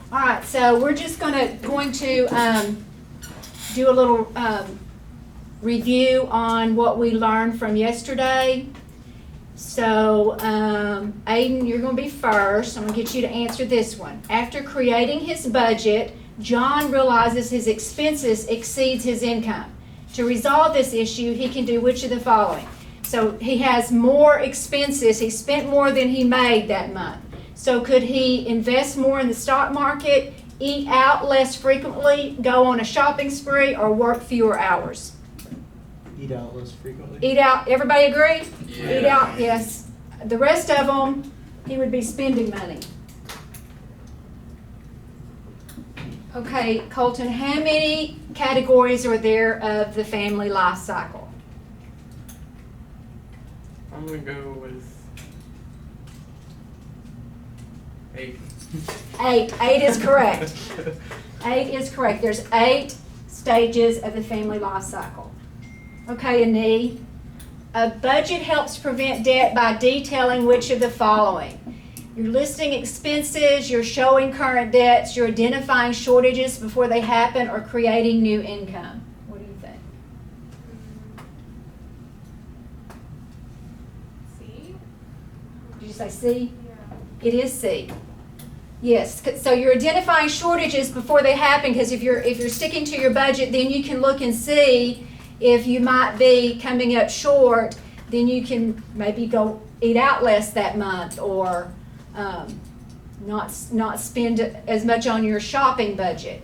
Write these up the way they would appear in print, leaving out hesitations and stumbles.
All right, so we're just going to do a little review on what we learned from yesterday. So, Aiden, you're going to be first. I'm going to get you to answer this one. After creating his budget, John realizes his expenses exceeds his income. To resolve this issue, he can do which of the following? So he has more expenses. He spent more than he made that month. So could he invest more in the stock market, eat out less frequently, go on a shopping spree, or work fewer hours? Eat out less frequently. Eat out, everybody agree? Yeah. Eat out, yes. The rest of them, he would be spending money. Okay, Colton, how many categories are there of the family life cycle? I'm gonna go with 8. 8. 8 is correct. 8 is correct. There's 8 stages of the family life cycle. Okay, Annie. A budget helps prevent debt by detailing which of the following? You're listing expenses, you're showing current debts, you're identifying shortages before they happen, or creating new income. What do you think? C? Did you say C? Yeah. It is C. Yes, so you're identifying shortages before they happen, because if you're sticking to your budget, then you can look and see if you might be coming up short. Then you can maybe go eat out less that month, or not spend as much on your shopping budget.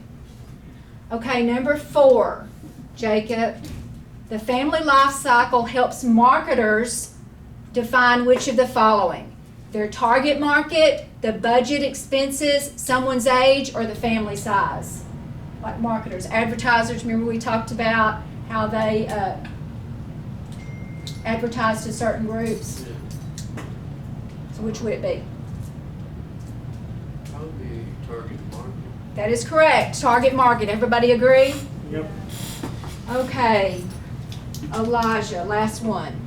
Okay, number 4, Jacob. The family life cycle helps marketers define which of the following? Their target market, the budget expenses, someone's age, or the family size. Like marketers, advertisers, remember we talked about how they advertise to certain groups. So which would it be? Probably target market. That is correct. Target market. Everybody agree? Yep. Okay. Elijah, last one.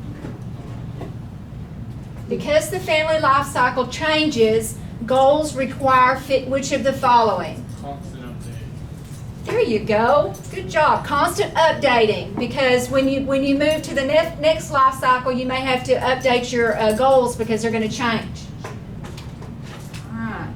Because the family life cycle changes, goals require fit which of the following? Constant update. There you go. Good job. Constant updating, because when you move to the next life cycle, you may have to update your goals because they're going to change. All right.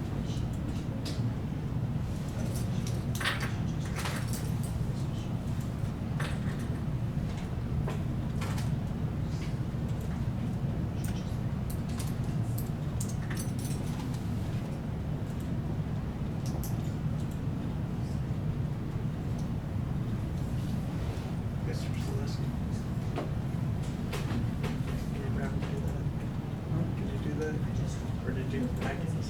Mr. Selesky. Did you have to do that? Did you do that? Or did you package?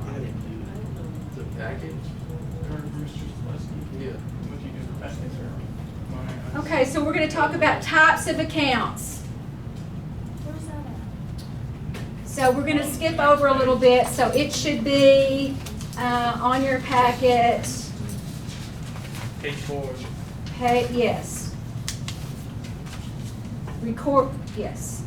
I didn't do it. The package? Or Mr. Selesky? Yeah. What do you do for package or? Okay, so we're going to talk about types of accounts. Where's that at? So we're going to skip over a little bit. So it should be on your packet. Page 4. Yes. Record, yes.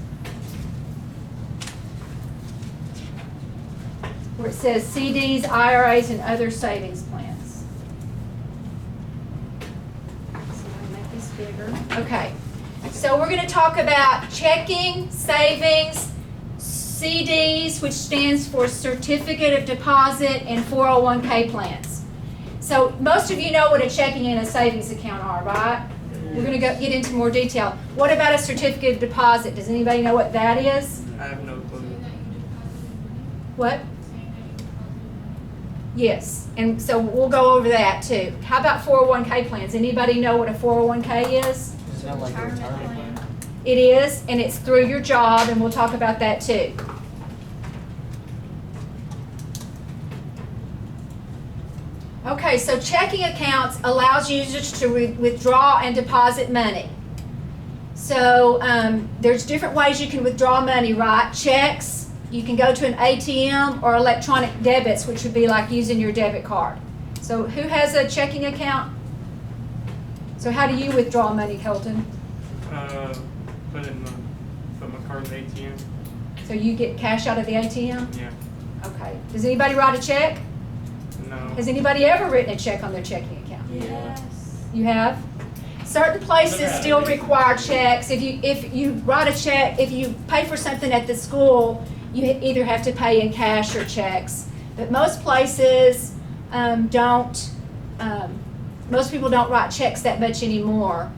Where it says CDs, IRAs, and other savings plans. So I'm gonna make this bigger. Okay. So we're going to talk about checking, savings, CDs, which stands for Certificate of Deposit, and 401k plans. So most of you know what a checking and a savings account are, right? We're going to get into more detail. What about a certificate of deposit? Does anybody know what that is? I have no clue. What? Yes, and so we'll go over that too. How about 401k plans? Anybody know what a 401k is? Is that like a retirement plan? It is, and it's through your job, and we'll talk about that too. Okay, so checking accounts allows users to withdraw and deposit money. So there's different ways you can withdraw money, right? Checks, you can go to an ATM, or electronic debits, which would be like using your debit card. So who has a checking account? So how do you withdraw money, Colton? Put my card in the ATM. So you get cash out of the ATM? Yeah. Okay. Okay. Does anybody write a check? No. Has anybody ever written a check on their checking account? Yes. You have? Certain places Never had still it. require checks. If you write a check, if you pay for something at the school, you either have to pay in cash or checks. But most places don't. Most people don't write checks that much anymore.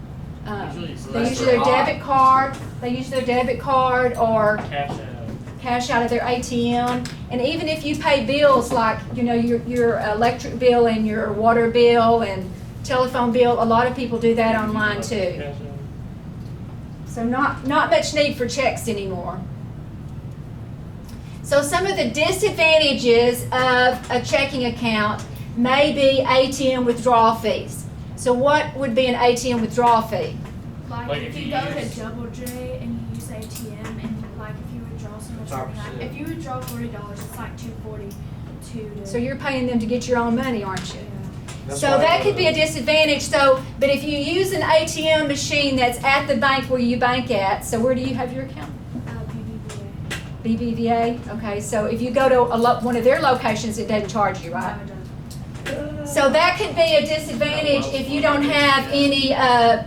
Usually it's They less use or their odd. debit card. They use their debit card or Cash out. cash out of their ATM. And even if you pay bills like, your electric bill and your water bill and telephone bill, a lot of people do that online too. Cash out. So not much need for checks anymore. So some of the disadvantages of a checking account may be ATM withdrawal fees. So what would be an ATM withdrawal fee? Like if if you you go use- to Double J and you use ATM and like if you withdraw so much money, 5%. if you withdraw $40, it's like $242 to. So you're paying them to get your own money, aren't you? Yeah. That's So why that I could go be a to- disadvantage, but if you use an ATM machine that's at the bank where you bank at, so where do you have your account? BBVA. BBVA, okay, so if you go to one of their locations, it doesn't charge you, right? No, it doesn't. So that could be a disadvantage if you don't have any, a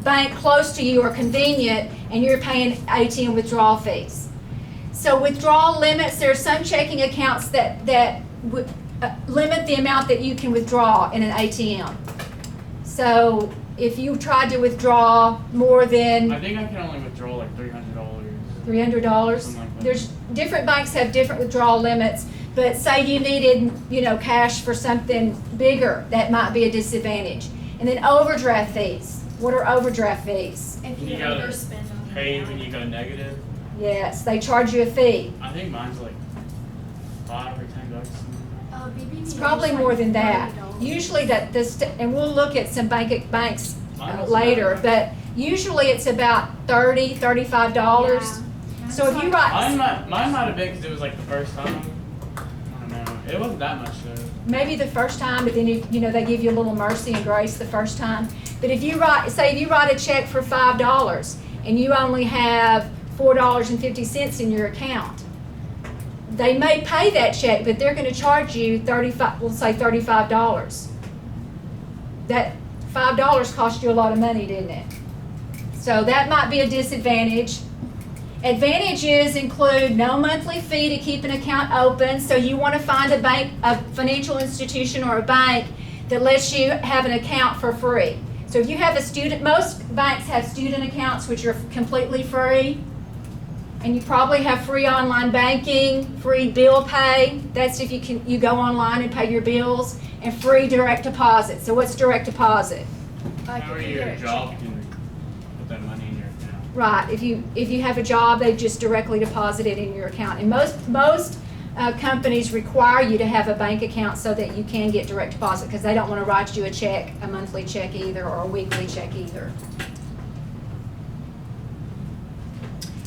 bank close to you or convenient, and you're paying ATM withdrawal fees. So withdrawal limits, there are some checking accounts that would limit the amount that you can withdraw in an ATM. So if you tried to withdraw more than I think I can only withdraw like $300. $300. Something like that. There's, different banks have different withdrawal limits, but say you needed, cash for something bigger, that might be a disadvantage. And then overdraft fees. What are overdraft fees? If You you gotta overspend on Pay it. when you go negative. Yes, they charge you a fee. I think mine's like $5 or $10. BBVA It's is probably like more than that. $30. Usually and we'll look at some banks Mine was later, about- but usually it's about $30, $35. Yeah. So if you write, Mine might have been because it was like the first time. I don't know. It wasn't that much though. maybe the first time, but then they give you a little mercy and grace the first time. But if you write a check for $5 and you only have $4.50 in your account, they may pay that check, but they're going to charge you $35. That $5 cost you a lot of money, didn't it? So that might be a disadvantage. Advantages include no monthly fee to keep an account open. So you want to find a financial institution or a bank that lets you have an account for free. So if you have most banks have student accounts which are completely free. And you probably have free online banking, free bill pay. That's if you go online and pay your bills, and free direct deposit. So what's direct deposit? Like How if are you your get a job check. can put that money in your account? Right. If you have a job, they just directly deposit it in your account. And most companies require you to have a bank account so that you can get direct deposit because they don't want to write you a monthly check either, or a weekly check either.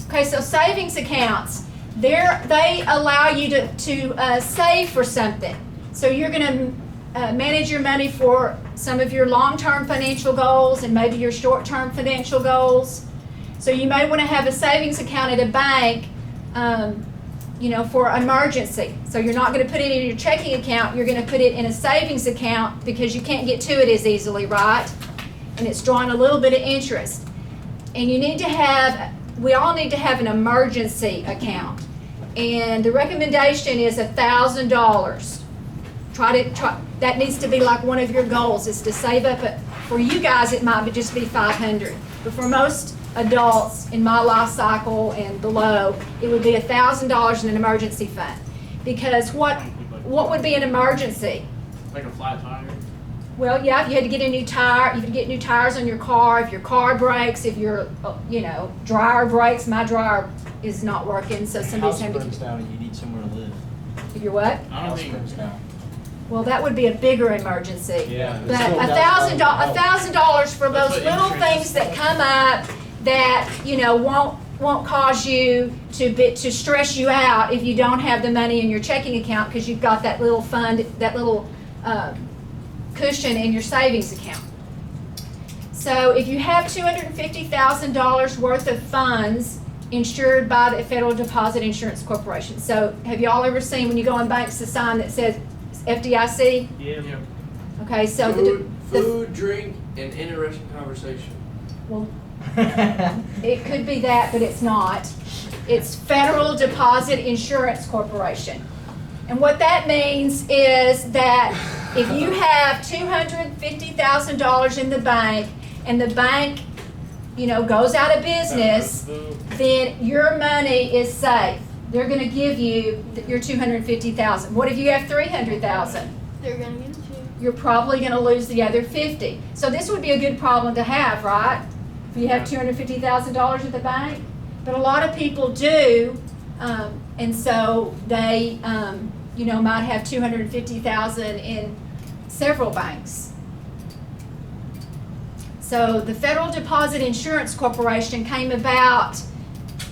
Okay, so savings accounts, they allow you to save for something. So you're going to manage your money for some of your long-term financial goals and maybe your short-term financial goals. So you may want to have a savings account at a bank, for emergency. So you're not going to put it in your checking account, you're going to put it in a savings account because you can't get to it as easily, right? And it's drawing a little bit of interest. And we all need to have an emergency account. And the recommendation is $1,000. That needs to be like one of your goals, is to save up, for you guys it might just be $500. But for most adults in my life cycle and below, it would be $1,000 in an emergency fund. Because what would be an emergency? Like a flat tire? Well, yeah, if you had to get a new tire, you could get new tires on your car, if your car breaks, if your, dryer breaks. My dryer is not working, so somebody's House having burns to, down and you need somewhere to live. if you're what? I don't House think. burns down. Well, that would be a bigger emergency. Yeah. But Still $1,000 for That's those what little insurance things that come up that, won't cause you to stress you out if you don't have the money in your checking account because you've got that little fund, that little cushion in your savings account. So if you have $250,000 worth of funds insured by the Federal Deposit Insurance Corporation. So have y'all ever seen when you go in banks a sign that says FDIC? Yeah. Okay, so Food, drink, and interesting conversation. well, it could be that, but it's not. It's Federal Deposit Insurance Corporation. And what that means is that if you have $250,000 in the bank and the bank, goes out of business, then your money is safe. They're gonna give you your $250,000. What if you have $300,000? They're gonna get it too. You're probably gonna lose the other 50. So this would be a good problem to have, right? If you have $250,000 at the bank. But a lot of people do, and so they, might have $250,000 in several banks. So the Federal Deposit Insurance Corporation came about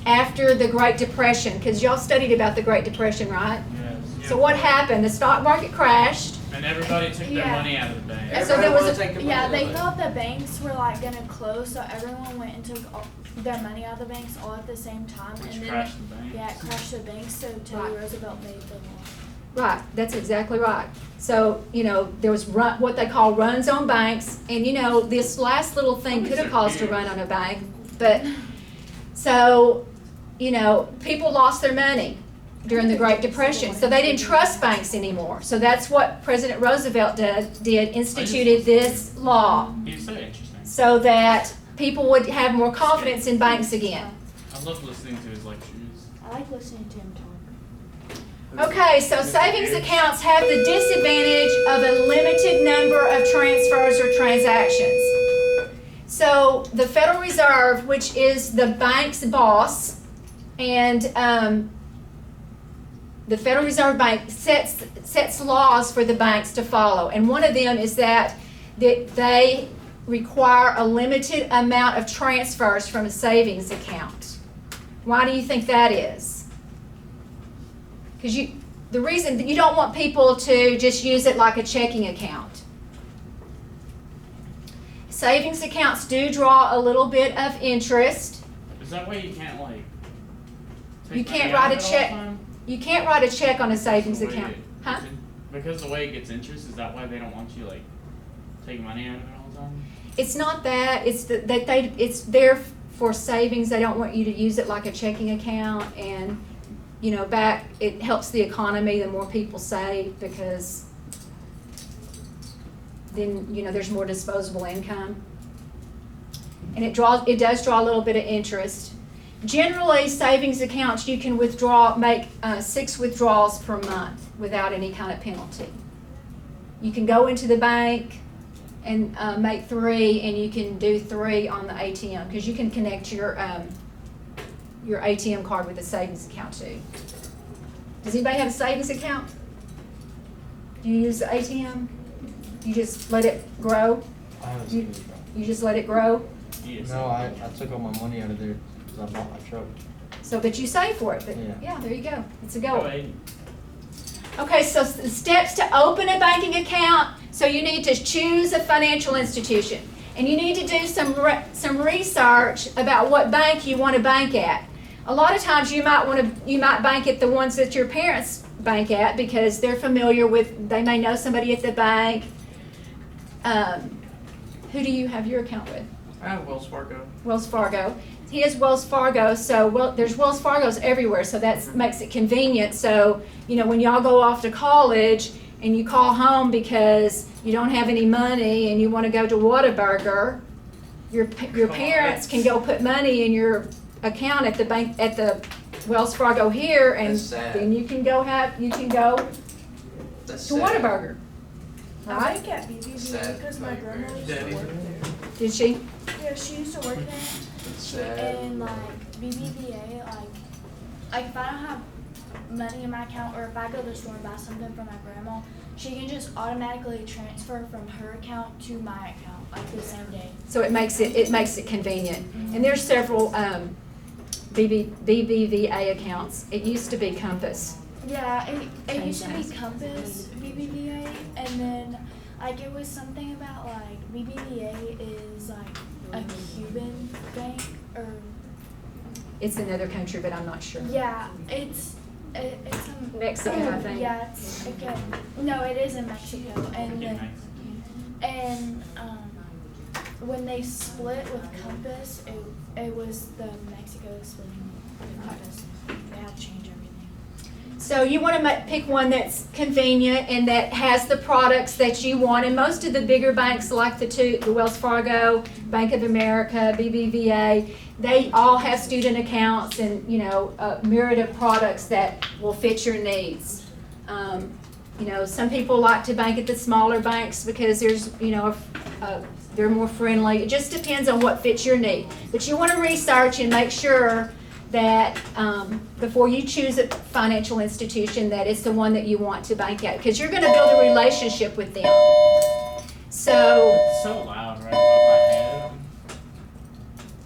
after the Great Depression, because y'all studied about the Great Depression, right? Yes. So what happened? The stock market crashed. And everybody took their money out of the bank. So there was They thought the banks were like gonna close, so everyone went and took their money out of the banks all at the same time, Which and then crashed the bank. it crashed the banks. So Teddy Roosevelt made the law. Right, that's exactly right. So, there was what they call runs on banks, and this last little thing could have caused a run on a bank, but, so, people lost their money during the Great Depression, so they didn't trust banks anymore. So that's what President Roosevelt did, instituted this law, He's so interesting. so that people would have more confidence in banks again. I love listening to his lectures. I like listening to him talk. Okay, so savings accounts have the disadvantage of a limited number of transfers or transactions. So the Federal Reserve, which is the bank's boss, and the Federal Reserve Bank sets laws for the banks to follow. And one of them is that they require a limited amount of transfers from a savings account. Why do you think that is? Because the reason that you don't want people to just use it like a checking account. Savings accounts do draw a little bit of interest. Is that why you can't take You can't money out write of a it all check. the time? You can't write a check on a savings The way account, huh? Because the way it gets interest, is that why they don't want you take money out of it all the time? It's not that. It's it's there for savings. They don't want you to use it like a checking account, and it helps the economy. The more people save, because then there's more disposable income, and it does draw a little bit of interest. Generally, savings accounts you can make 6 withdrawals per month without any kind of penalty. You can go into the bank and make 3, and you can do 3 on the ATM, because you can connect your ATM card with a savings account too. Does anybody have a savings account? Do you use the ATM? You just let it grow? You just let it grow? Yes. No, I took all my money out of there because I bought my truck. So that you save for it. But Yeah. there you go. It's a Go goal. ahead. Okay, so the steps to open a banking account. So you need to choose a financial institution, and you need to do some research about what bank you want to bank at. A lot of times you might bank at the ones that your parents bank at, because they're familiar with. They may know somebody at the bank. Who do you have your account with? I have Wells Fargo. Wells Fargo. He has Wells Fargo, so there's Wells Fargos everywhere, so that makes it convenient. So, when y'all go off to college and you call home because you don't have any money and you want to go to Whataburger, your parents can go put money in your account at the bank, at the Wells Fargo here, and That's sad. then you can go That's to sad. Whataburger. I Right? work at BBB Sad. because my grandma used to Daddy. work there. Did she? Yeah, she used to work there. That's She, sad. and BBVA, like if I don't have money in my account, or if I go to the store and buy something for my grandma, she can just automatically transfer from her account to my account the same day. So it makes it convenient. And there's several BBVA accounts. It used to be Compass. Yeah, it used to be Changed Compass BBVA, and then it was something about BBVA is a Cuban bank, or It's another country, but I'm not sure. Yeah, it's in Mexico, I think. Yeah, it's again. No, it is in Mexico, and Yeah, then, and when they split with Compass, it was the Mexico splitting with Compass. They had to change everything. So you want to pick one that's convenient and that has the products that you want. And most of the bigger banks, like the Wells Fargo, Bank of America, BBVA, they all have student accounts and, you know, a myriad of products that will fit your needs. You know, some people like to bank at the smaller banks because there's, you know, they're more friendly. It just depends on what fits your need. But you want to research and make sure that before you choose a financial institution, that it's the one that you want to bank at, because you're going to build a relationship with them. So, It's so loud right above my head.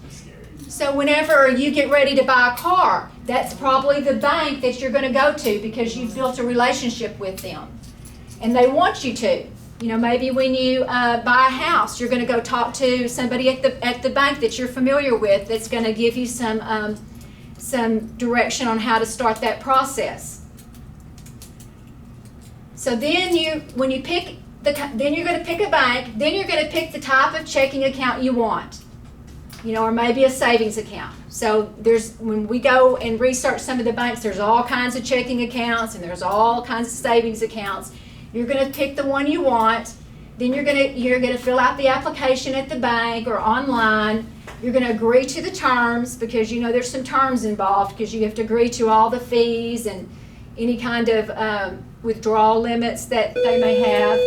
It's scary. so whenever you get ready to buy a car, that's probably the bank that you're going to go to because you've built a relationship with them, and they want you to. You know, maybe when you buy a house, you're going to go talk to somebody at the bank that you're familiar with that's going to give you some direction on how to start that process. So then when you pick then you're going to pick a bank, then you're going to pick the type of checking account you want, you know, or maybe a savings account. So when we go and research some of the banks, there's all kinds of checking accounts and there's all kinds of savings accounts. You're going to pick the one you want. Then you're going to fill out the application at the bank or online. You're going to agree to the terms, because you know there's some terms involved, because you have to agree to all the fees and any kind of withdrawal limits that they may have.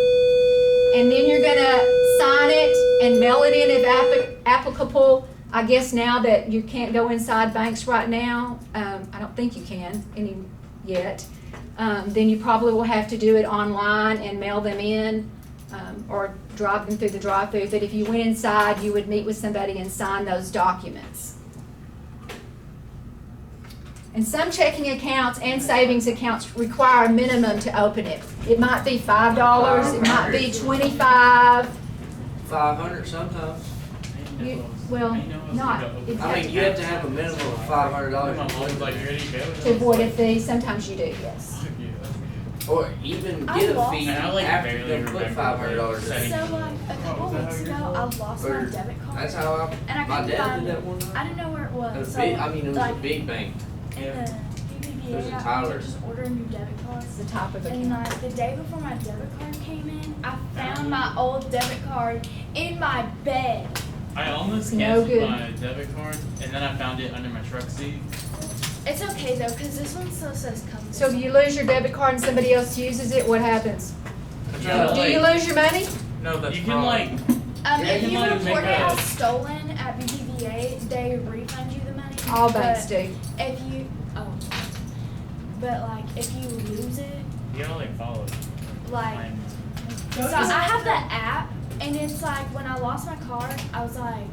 And then you're going to sign it and mail it in if applicable. I guess now that you can't go inside banks right now, I don't think you can yet. Then you probably will have to do it online and mail them in, or drive them through the drive-thru. But if you went inside, you would meet with somebody and sign those documents. And some checking accounts and savings accounts require a minimum to open it. It might be $5, it might be $25. 500 sometimes. Well, not. I mean, you have to have a minimum of $500 My mom's like, you ready to go? To avoid a fee, sometimes you do, yes. or even I get a lost- fee And I, like, after barely you put remember, $500 like, in. setting- So a couple was that weeks how ago, yours I was? lost my Or- debit card. That's how And I my couldn't dad find did it. that one I time. didn't know where it It was. was So, big, I mean, it was a like, big bank. in Yeah. the It was BBVA in app, Tyler. you just order a new debit card. It's the type of And account. like the day before my debit card came in, I found my old debit card in my bed. I almost No canceled good. my debit card, and then I found it under my truck seat. It's okay though, cause this one still says come. So if you lose your debit card and somebody else uses it, what happens? Yeah, Do you lose your money? No, that's You can wrong. like, Yeah, If you you might report make it a- as stolen at BBVA, they refund you the money. All banks But do. If you, but like if you lose it, you gotta like follow it. like, so I have the app, and it's like when I lost my card, I was like,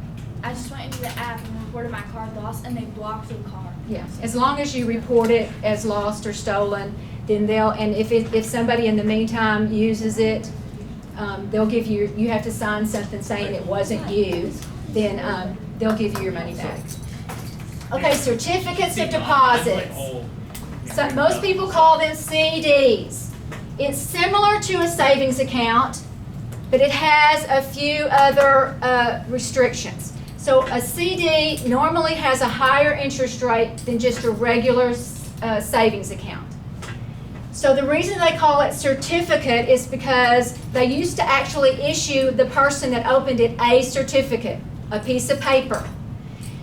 I just went into the app and reported my card lost, and they blocked the card. Yeah, as long as you report it as lost or stolen, then and if somebody in the meantime uses it, they'll give you have to sign something saying it wasn't you, then they'll give you your money back. Okay, certificates of See, mine, that's, like, deposits. old. So most people call them CDs. It's similar to a savings account, but it has a few other restrictions. So a CD normally has a higher interest rate than just a regular savings account. So the reason they call it certificate is because they used to actually issue the person that opened it a certificate, a piece of paper.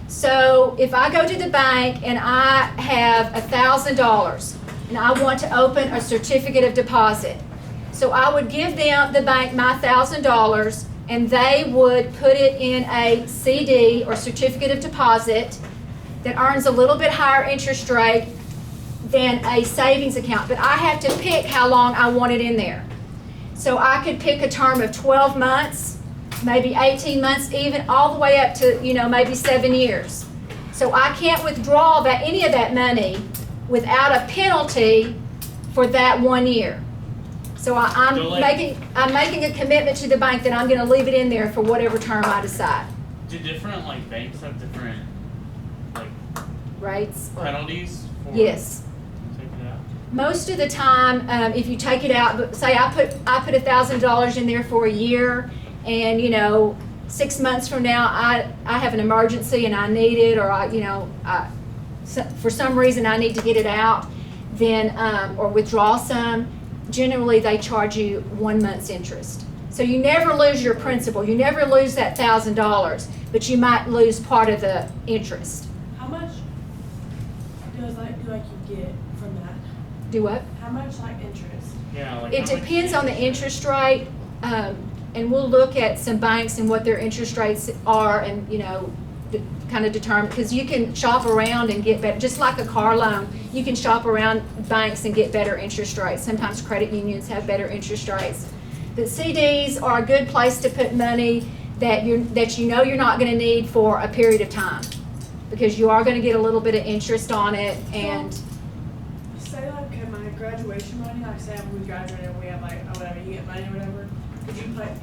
So if I go to the bank and I have $1,000 and I want to open a certificate of deposit, so I would give the bank my $1,000, and they would put it in a CD or certificate of deposit that earns a little bit higher interest rate than a savings account. But I have to pick how long I want it in there. So I could pick a term of 12 months, maybe 18 months, even all the way up to, maybe 7 years. So I can't withdraw any of that money without a penalty for that 1 year. So I'm making a commitment to the bank that I'm going to leave it in there for whatever term I decide. Do different like banks have different like rates? Penalties for Yes. taking it out? Most of the time, if you take it out, say I put $1,000 in there for a year, and 6 months from now I have an emergency and I need it, or for some reason I need to get it out, then or withdraw some. Generally, they charge you 1 month's interest. So you never lose your principal. You never lose that $1,000, but you might lose part of the interest. How much do you get from that? Do what? How much interest? Yeah, like It how much depends on the interest rate, and we'll look at some banks and what their interest rates are, and kind of determine, because you can shop around and get better, just like a car loan. You can shop around banks and get better interest rates. Sometimes credit unions have better interest rates. But CDs are a good place to put money that you're not going to need for a period of time, because you are going to get a little bit of interest on it. And Say my graduation money, say we graduated and we have whatever, you get money or whatever.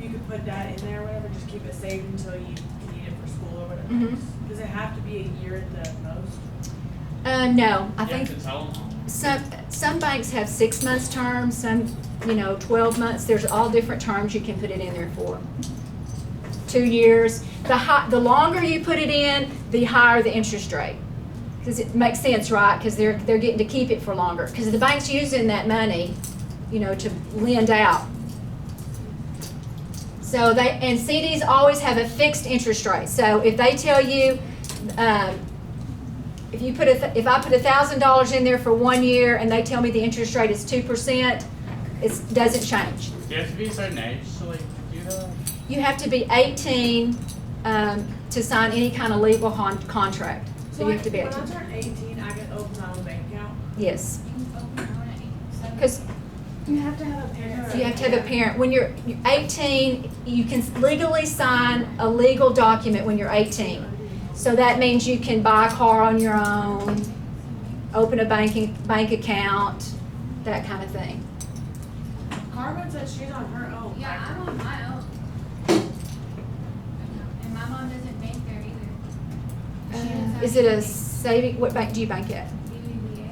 You could put that in there or whatever, just keep it saved until you need it for school or whatever. Mhm. Does it have to be a year at the most? no, I You think have to tell them. some banks have 6 months terms, some 12 months. There's all different terms you can put it in there for. 2 years. The longer you put it in, the higher the interest rate. Because it makes sense, right? Because they're getting to keep it for longer. Because the bank's using that money, to lend out. So and CDs always have a fixed interest rate. So if they tell you, if I put $1,000 in there for 1 year and they tell me the interest rate is 2%, it doesn't change. Do you have to be a certain age to do that? You have to be 18 to sign any kind of legal contract. So you have to be when 18. I turn 18, I can open my own bank account. Yes, You can open your own at 7. because You have to have a parent. you have to have a parent. When you're 18, you can legally sign a legal document when you're 18. So that means you can buy a car on your own, open a bank account, that kind of thing. Carmen said she's on her own. Yeah, I'm on my own. And my mom doesn't bank there either. She doesn't Is it a bank. saving? What bank do you bank at? BBVA?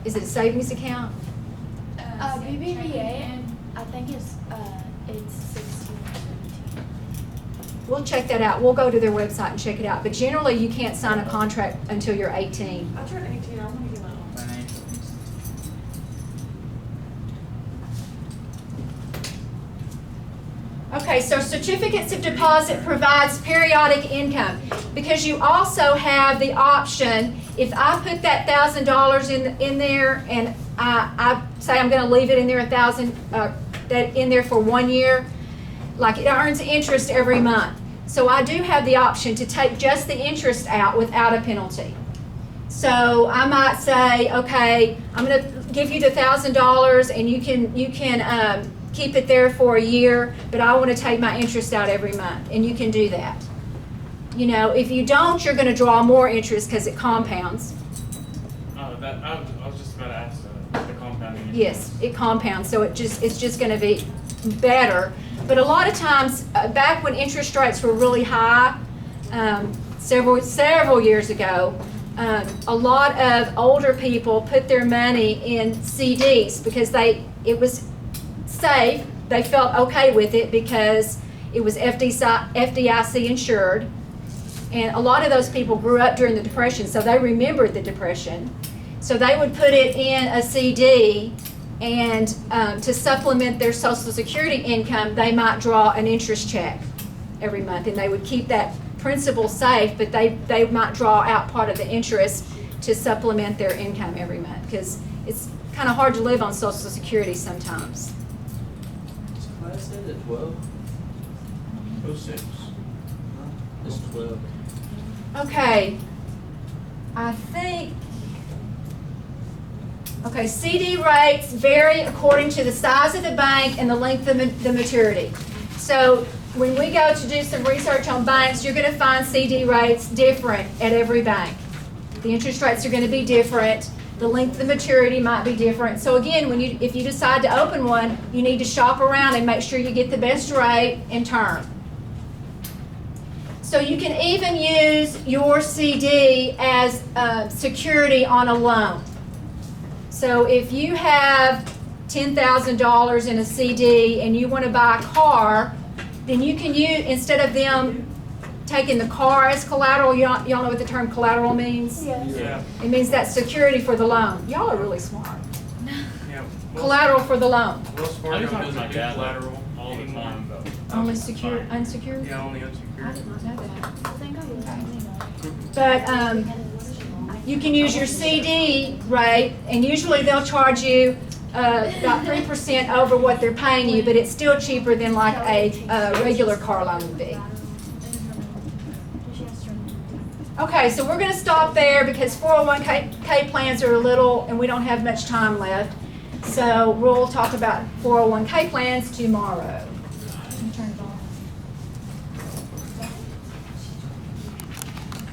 Is it a savings account? Checking BBVA, and- I think it's 16 or 17. We'll check that out. We'll go to their website and check it out. But generally, you can't sign a contract until you're 18. I turned 18, I want to get my own. Financial. Okay, so certificates of deposit provides periodic income, because you also have the option, if I put that $1,000 in there and I say I'm going to leave it in there that in there for 1 year, like it earns interest every month. So I do have the option to take just the interest out without a penalty. So I might say, okay, I'm going to give you the $1,000 and you can keep it there for a year, but I want to take my interest out every month, and you can do that. If you don't, you're going to draw more interest because it compounds. Oh, I was just about to ask the compounding. interest. Yes, it compounds, so it's just going to be better. But a lot of times, back when interest rates were really high, several years ago, a lot of older people put their money in CDs because it was safe. They felt okay with it because it was FDIC insured. And a lot of those people grew up during the Depression, so they remembered the Depression. So they would put it in a CD, and to supplement their Social Security income, they might draw an interest check every month, and they would keep that principal safe, but they might draw out part of the interest to supplement their income every month, because it's kind of hard to live on Social Security sometimes. Somebody said at 12? 06. It's 12. Okay, I think, okay, CD rates vary according to the size of the bank and the length of the maturity. So when we go to do some research on banks, you're going to find CD rates different at every bank. The interest rates are going to be different. The length of the maturity might be different. So again, if you decide to open one, you need to shop around and make sure you get the best rate and term. So you can even use your CD as security on a loan. So if you have $10,000 in a CD and you want to buy a car, then you can use, instead of them taking the car as collateral, y'all know what the term collateral means? Yeah. It means that's security for the loan. Y'all are really smart. Yeah. Collateral for the loan. Wells I Fargo be talking to doesn't my do dad collateral all the anymore. time, but. Only secure, unsecured? Yeah, only I unsecured. did not know that. I think I was. But you can use your CD rate, and usually they'll charge you about 3% over what they're paying you, but it's still cheaper than like a regular car loan would be. Okay, so we're going to stop there because 401k plans are a little, and we don't have much time left. So we'll talk about 401k plans tomorrow.